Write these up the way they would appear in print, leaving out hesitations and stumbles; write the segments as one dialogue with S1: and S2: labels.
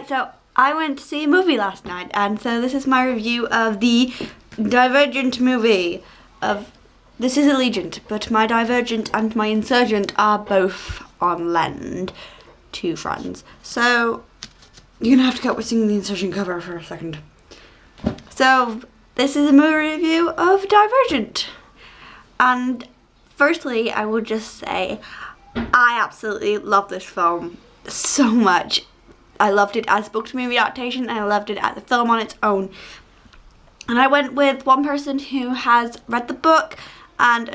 S1: Right, so I went to see a movie last night, and so this is my review of the Divergent movie. This is Allegiant, but my Divergent and my Insurgent are both on Lend, two friends. So you're gonna have to cut with seeing the Insurgent cover for a second. So this is a movie review of Divergent, and firstly, I will just say I absolutely love this film so much. I loved it as book to movie adaptation, and I loved it as a film on its own. And I went with one person who has read the book and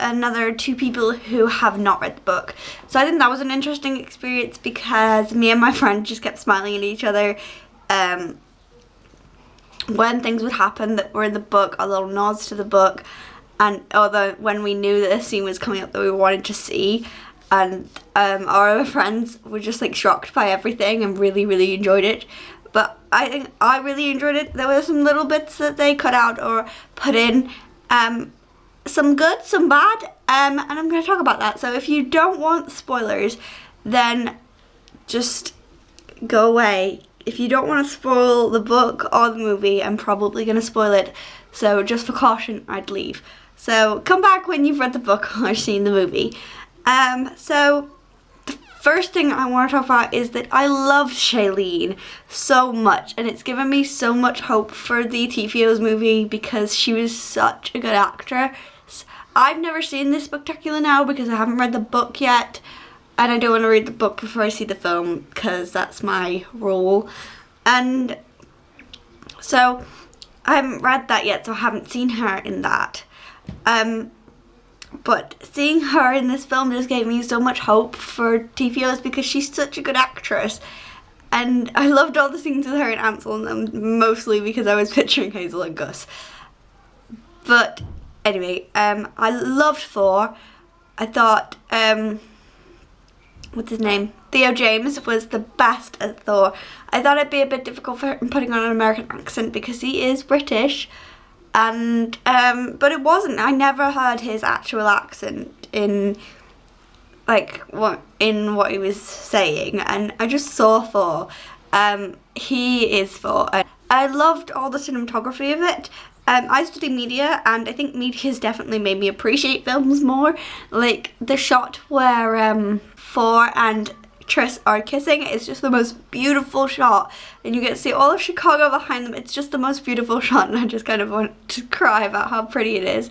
S1: another two people who have not read the book. So I think that was an interesting experience because me and my friend just kept smiling at each other when things would happen that were in the book, our little nods to the book, and when we knew that a scene was coming up that we wanted to see. And our other friends were just like shocked by everything and really enjoyed it. But I think I really enjoyed it. There were some little bits that they cut out or put in, some good, some bad, and I'm going to talk about that. So if you don't want spoilers, then just go away. If you don't want to spoil the book or the movie, I'm probably going to spoil it. So just for caution, I'd leave. So come back when you've read the book or seen the movie. So the first thing I want to talk about is that I loved Shailene so much, and it's given me so much hope for the TVO's movie because she was such a good actress. I've never seen this spectacular now because I haven't read the book yet, and I don't want to read the book before I see the film because that's my rule. And so I haven't read that yet, so I haven't seen her in that. But seeing her in this film just gave me so much hope for TVOs because she's such a good actress. And I loved all the scenes with her and Ansel in them, mostly because I was picturing Hazel and Gus. But anyway, I loved Thor. I thought, what's his name? Theo James was the best at Thor. I thought it'd be a bit difficult for him putting on an American accent because he is British. And but it wasn't. I never heard his actual accent in what he was saying, and I just saw Thor. He is Thor. I loved all the cinematography of it. I study media, and I think media has definitely made me appreciate films more. Like the shot where Thor and Triss are kissing, it's just the most beautiful shot, and you get to see all of Chicago behind them. It's just the most beautiful shot, and I just kind of want to cry about how pretty it is.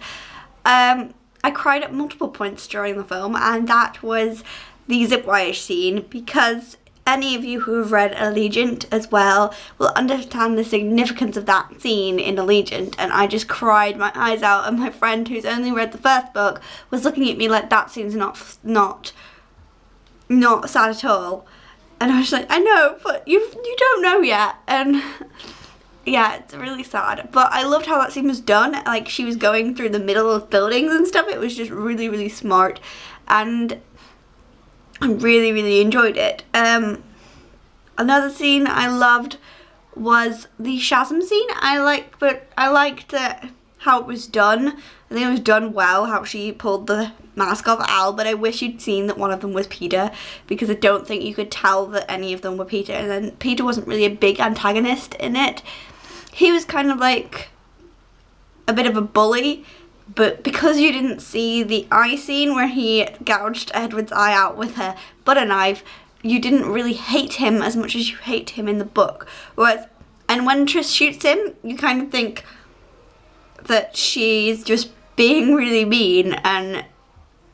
S1: I cried at multiple points during the film, and that was the zip wire scene, because any of you who have read Allegiant as well will understand the significance of that scene in Allegiant, and I just cried my eyes out, and my friend who's only read the first book was looking at me like that scene's not sad at all. And I was like, I know, but you don't know yet. And yeah, it's really sad. But I loved how that scene was done. Like, she was going through the middle of buildings and stuff. It was just really smart, and I really enjoyed it. Another scene I loved was the Shazam scene. I liked how it was done. I think it was done well, how she pulled the mask off Al, but I wish you'd seen that one of them was Peter, because I don't think you could tell that any of them were Peter. And then Peter wasn't really a big antagonist in it. He was kind of like a bit of a bully, but because you didn't see the eye scene where he gouged Edward's eye out with a butter knife, you didn't really hate him as much as you hate him in the book. And when Triss shoots him, you kind of think that she's just being really mean, and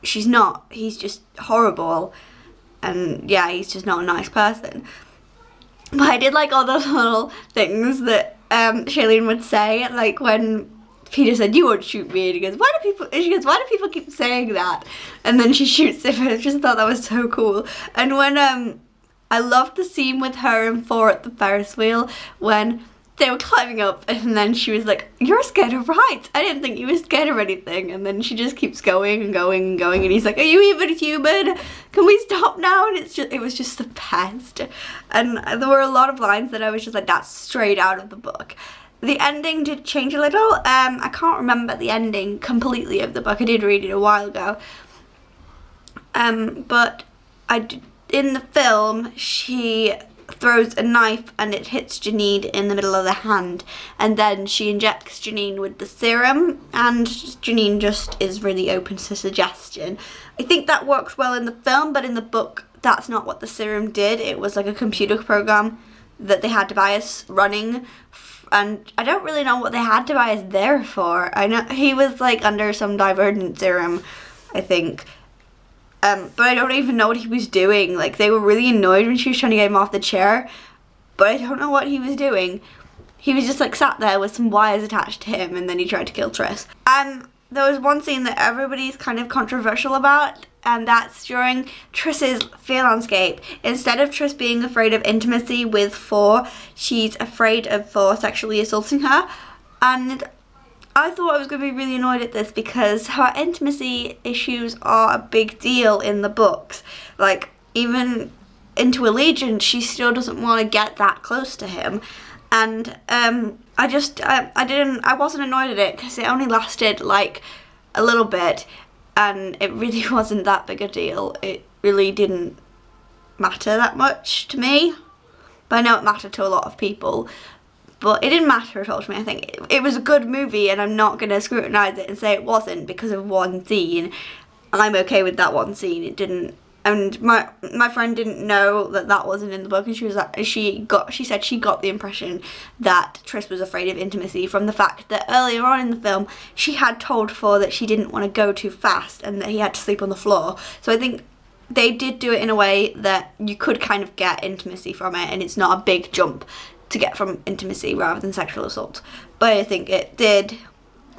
S1: she's not. He's just horrible, and yeah, he's just not a nice person. But I did like all those little things that Shailene would say, like when Peter said, "You won't shoot me," and he goes, "Why do people keep saying that?" And then she shoots him. I just thought that was so cool. And when I loved the scene with her and Thor at the Ferris wheel when they were climbing up, and then she was like, "You're scared of heights. I didn't think you were scared of anything." And then she just keeps going and going and going, and he's like, "Are you even human? Can we stop now?" And it was just the best. And there were a lot of lines that I was just like, that's straight out of the book. The ending did change a little. I can't remember the ending completely of the book. I did read it a while ago. But in the film, throws a knife and it hits Janine in the middle of the hand, and then she injects Janine with the serum, and Janine just is really open to suggestion. I think that works well in the film, but in the book that's not what the serum did. It was like a computer program that they had Tobias running, and I don't really know what they had Tobias there for. I know he was like under some Divergent serum, I think. But I don't even know what he was doing. Like, they were really annoyed when she was trying to get him off the chair, but I don't know what he was doing. He was just like sat there with some wires attached to him, and then he tried to kill Triss. There was one scene that everybody's kind of controversial about, and that's during Triss's fear landscape. Instead of Triss being afraid of intimacy with Thor, she's afraid of Thor sexually assaulting her. And I thought I was going to be really annoyed at this because her intimacy issues are a big deal in the books. Like, even into Allegiance, she still doesn't want to get that close to him. And I wasn't annoyed at it because it only lasted like a little bit, and it really wasn't that big a deal. It really didn't matter that much to me, but I know it mattered to a lot of people. But it didn't matter at all to me. I think it was a good movie, and I'm not going to scrutinise it and say it wasn't because of one scene. I'm okay with that one scene. It didn't, and my friend didn't know that wasn't in the book, and she said she got the impression that Triss was afraid of intimacy from the fact that earlier on in the film she had told Thor that she didn't want to go too fast and that he had to sleep on the floor. So I think they did do it in a way that you could kind of get intimacy from it, and it's not a big jump to get from intimacy rather than sexual assault. But I think it did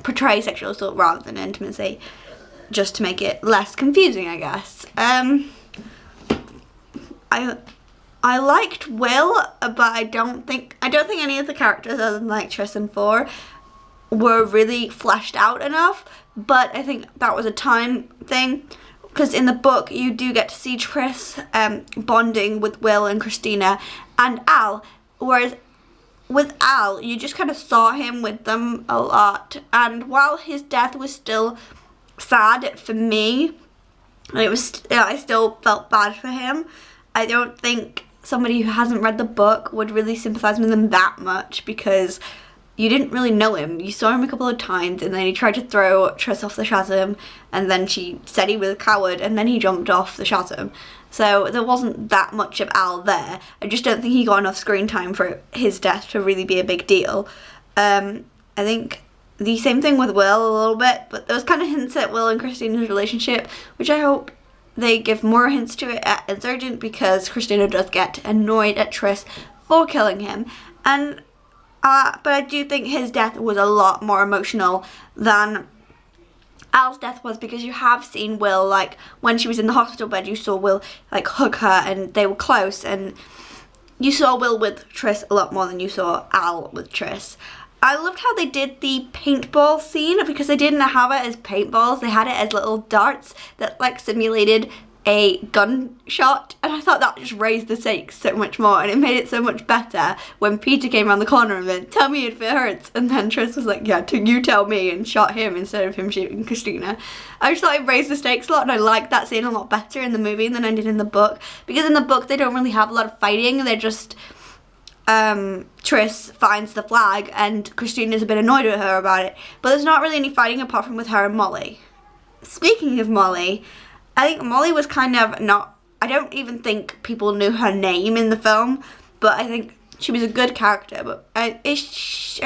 S1: portray sexual assault rather than intimacy, just to make it less confusing, I guess. I liked Will, but I don't think any of the characters other than like Triss and Thor were really fleshed out enough. But I think that was a time thing, because in the book you do get to see Triss bonding with Will and Christina and Al, whereas with Al, you just kind of saw him with them a lot. And while his death was still sad for me, I still felt bad for him. I don't think somebody who hasn't read the book would really sympathise with him that much, because you didn't really know him. You saw him a couple of times, and then he tried to throw Triss off the chasm, and then she said he was a coward, and then he jumped off the chasm. So there wasn't that much of Al there. I just don't think he got enough screen time for his death to really be a big deal. I think the same thing with Will a little bit, but there was kind of hints at Will and Christina's relationship, which I hope they give more hints to it at Divergent, because Christina does get annoyed at Triss for killing him. And but I do think his death was a lot more emotional than Al's death was, because you have seen Will, like when she was in the hospital bed, you saw Will like hug her and they were close, and you saw Will with Triss a lot more than you saw Al with Triss. I loved how they did the paintball scene, because they didn't have it as paintballs, they had it as little darts that like simulated a gunshot, and I thought that just raised the stakes so much more, and it made it so much better when Peter came around the corner and went, "Tell me if it hurts," and then Triss was like, "Yeah, you tell me," and shot him instead of him shooting Christina. I just thought it raised the stakes a lot, and I liked that scene a lot better in the movie than I did in the book, because in the book they don't really have a lot of fighting. They're just Triss finds the flag and Christina's a bit annoyed with her about it, but there's not really any fighting apart from with her and Molly. Speaking of Molly, I think Molly was kind of not, I don't even think people knew her name in the film, but I think she was a good character. But I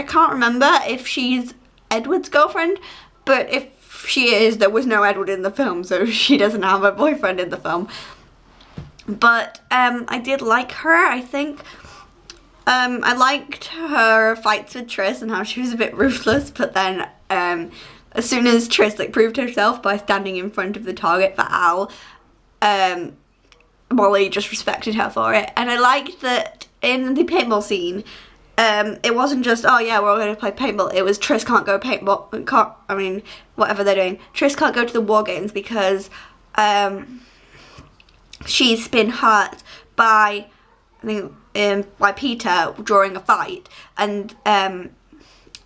S1: can't remember if she's Edward's girlfriend, but if she is, there was no Edward in the film, so she doesn't have a boyfriend in the film. But I did like her, I think. I liked her fights with Triss and how she was a bit ruthless, but then as soon as Triss like proved herself by standing in front of the target for Al, Molly just respected her for it. And I liked that in the paintball scene, it wasn't just, oh yeah, we're all going to play paintball. It was Triss can't go paintball, whatever they're doing. Triss can't go to the war games because she's been hurt by, I think, by Peter during a fight, and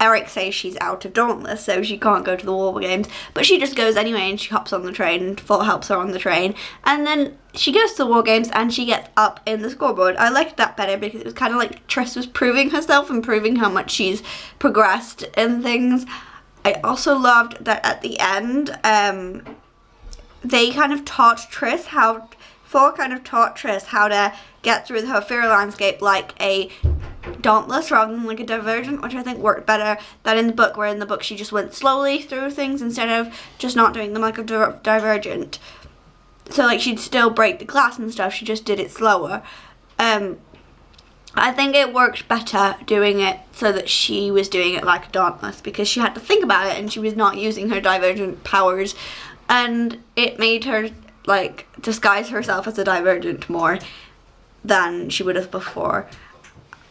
S1: Eric says she's out of Dauntless, so she can't go to the War Games, but she just goes anyway, and she hops on the train, and Thor helps her on the train, and then she goes to the War Games, and she gets up in the scoreboard. I liked that better because it was kind of like Triss was proving herself and proving how much she's progressed in things. I also loved that at the end, they kind of taught Triss how, Thor kind of taught Triss how to get through her fear landscape like a Dauntless rather than like a Divergent, which I think worked better than in the book, where in the book she just went slowly through things instead of just not doing them like a Divergent. So like she'd still break the glass and stuff, she just did it slower. I think it worked better doing it so that she was doing it like a Dauntless, because she had to think about it and she was not using her Divergent powers, and it made her like disguise herself as a Divergent more than she would have before.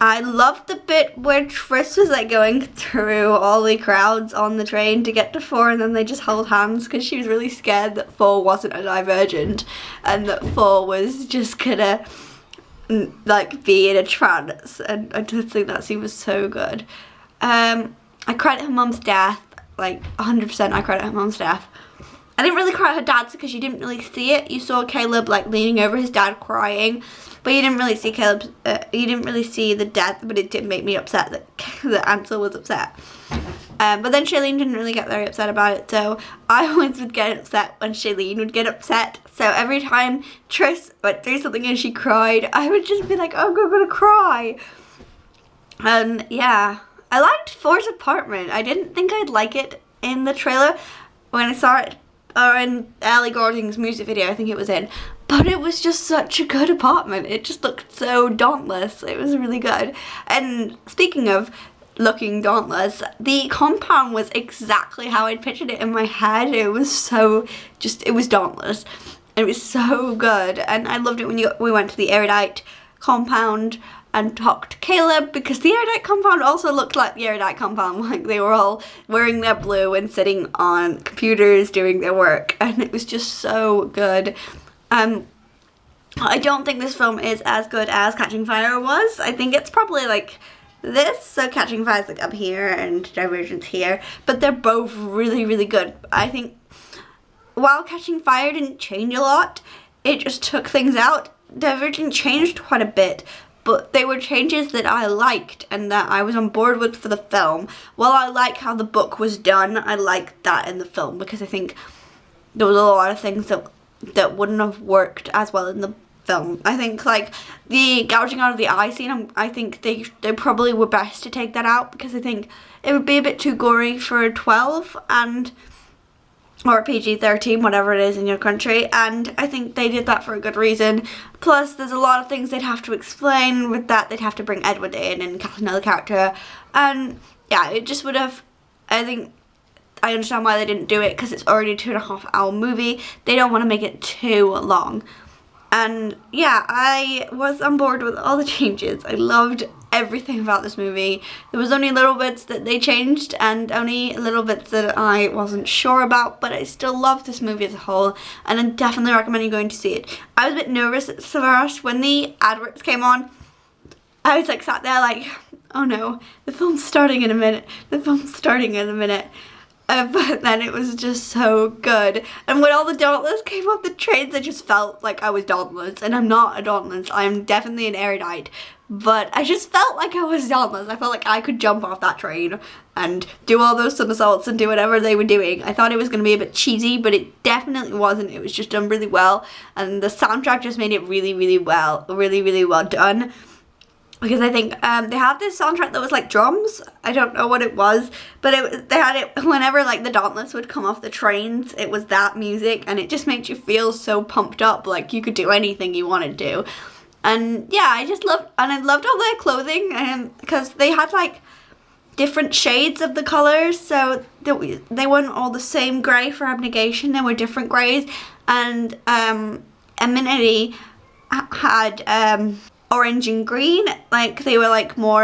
S1: I loved the bit where Triss was like going through all the crowds on the train to get to Thor, and then they just held hands because she was really scared that Thor wasn't a Divergent and that Thor was just gonna like be in a trance, and I just think that scene was so good. I credit her mum's death, like 100% I credit her mum's death. I didn't really credit her dad's because you didn't really see it. You saw Caleb like leaning over his dad crying, but you didn't really see Caleb's, you didn't really see the death, but it did make me upset that, that Ansel was upset. But then Shailene didn't really get very upset about it, so I always would get upset when Shailene would get upset. So every time Triss went through something and she cried, I would just be like, oh, I'm gonna cry. And yeah, I liked Thor's apartment. I didn't think I'd like it in the trailer when I saw it, or in Ellie Goulding's music video, I think it was in. But it was just such a good apartment. It just looked so Dauntless. It was really good. And speaking of looking Dauntless, the compound was exactly how I'd pictured it in my head. It was so it was Dauntless. It was so good, and I loved it when we went to the Erudite compound and talked to Caleb, because the Erudite compound also looked like the Erudite compound, like they were all wearing their blue and sitting on computers doing their work, and it was just so good. I don't think this film is as good as Catching Fire was. I think it's probably like this, so Catching Fire's like up here and Divergent's here, but they're both really, really good. I think while Catching Fire didn't change a lot, it just took things out. Divergent changed quite a bit, but they were changes that I liked and that I was on board with for the film. While I like how the book was done, I liked that in the film, because I think there was a lot of things that wouldn't have worked as well in the film. I think like the gouging out of the eye scene, I think they probably were best to take that out, because I think it would be a bit too gory for 12 and or PG-13, whatever it is in your country, and I think they did that for a good reason. Plus there's a lot of things they'd have to explain with that. They'd have to bring Edward in and cast another character, and yeah, it just would have, I think I understand why they didn't do it, because it's already a 2.5 hour movie. They don't want to make it too long. And yeah, I was on board with all the changes. I loved everything about this movie. There was only little bits that they changed and only little bits that I wasn't sure about, but I still love this movie as a whole, and I definitely recommend you going to see it. I was a bit nervous at first when the adverts came on. I was like sat there like, oh no, the film's starting in a minute. The film's starting in a minute. But then it was just so good. And when all the Dauntless came off the trains, I just felt like I was Dauntless. And I'm not a Dauntless. I'm definitely an Erudite. But I just felt like I was Dauntless. I felt like I could jump off that train and do all those somersaults and do whatever they were doing. I thought it was going to be a bit cheesy, but it definitely wasn't. It was just done really well. And the soundtrack just made it really, really well. Really, really well done. Because I think they have this soundtrack that was like drums. I don't know what it was, but they had it whenever like the Dauntless would come off the trains. It was that music, and it just makes you feel so pumped up, like you could do anything you wanted to. And yeah, I loved all their clothing, because they had like different shades of the colors, so they weren't all the same grey for Abnegation. There were different greys, and Amenity had orange and green, like they were like more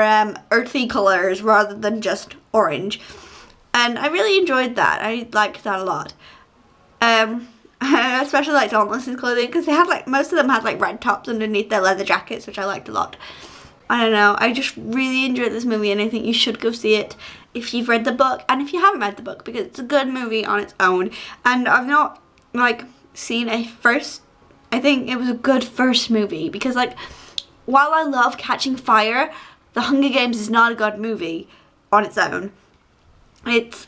S1: earthy colors rather than just orange, and I really enjoyed that. I liked that a lot. I especially liked Dauntless's clothing, because they had like, most of them had like red tops underneath their leather jackets, which I liked a lot. I don't know, I just really enjoyed this movie, and I think you should go see it if you've read the book and if you haven't read the book, because it's a good movie on its own. And I've not like seen a first, I think it was a good first movie, because like while I love Catching Fire, The Hunger Games is not a good movie on its own. It's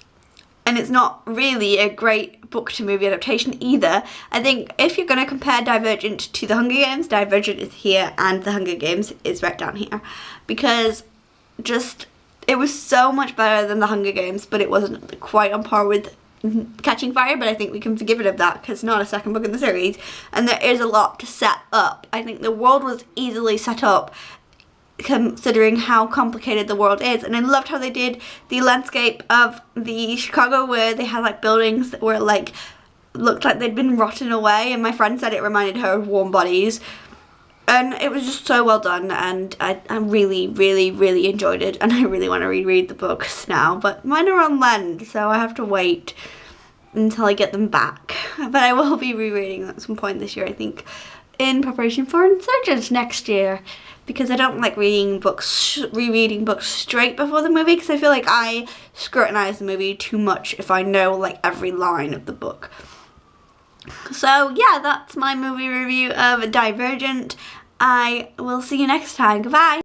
S1: not really a great book to movie adaptation either. I think if you're going to compare Divergent to The Hunger Games, Divergent is here and The Hunger Games is right down here, because just it was so much better than The Hunger Games, but it wasn't quite on par with Catching Fire. But I think we can forgive it of that, because it's not a second book in the series and there is a lot to set up. I think the world was easily set up considering how complicated the world is, and I loved how they did the landscape of the Chicago, where they had like buildings that were like looked like they'd been rotten away, and my friend said it reminded her of Warm Bodies, and it was just so well done, and I really enjoyed it, and I really want to reread the books now, but mine are on lend, so I have to wait until I get them back. But I will be rereading them at some point this year, I think, in preparation for Insurgent next year, because I don't like rereading books straight before the movie, because I feel like I scrutinize the movie too much if I know like every line of the book. So yeah, that's my movie review of Divergent. I will see you next time. Goodbye.